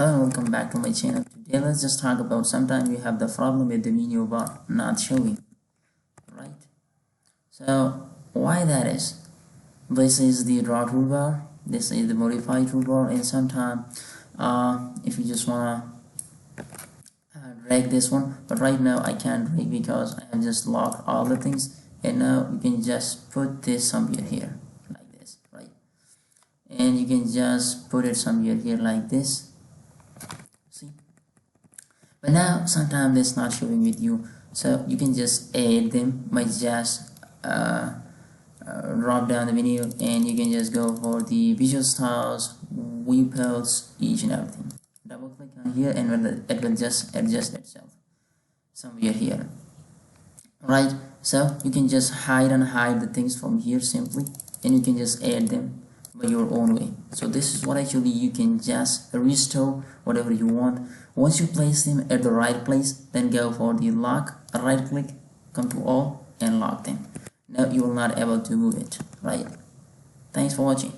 Hello and welcome back to my channel. Today let's just talk about sometimes we have the problem with the menu bar not showing, right? So why that is? This is the draw toolbar, this is the modify toolbar, and sometimes if you just wanna drag this one, but right now I can't drag because I have just locked all the things, and now you can just put this somewhere here like this, right? And you can just put it somewhere here like this. See, but now sometimes it's not showing with you, so you can just add them by just drop down the menu, and you can just go for the visual styles, viewports, each and everything. Double click on here and it will just adjust itself somewhere here, right? So you can just hide the things from here simply, and you can just add them by your own way. So this is what actually you can just restore whatever you want. Once you place them at the right place, then go for the lock, right click, come to all, and lock them. Now you will not able to move it, right? Thanks for watching.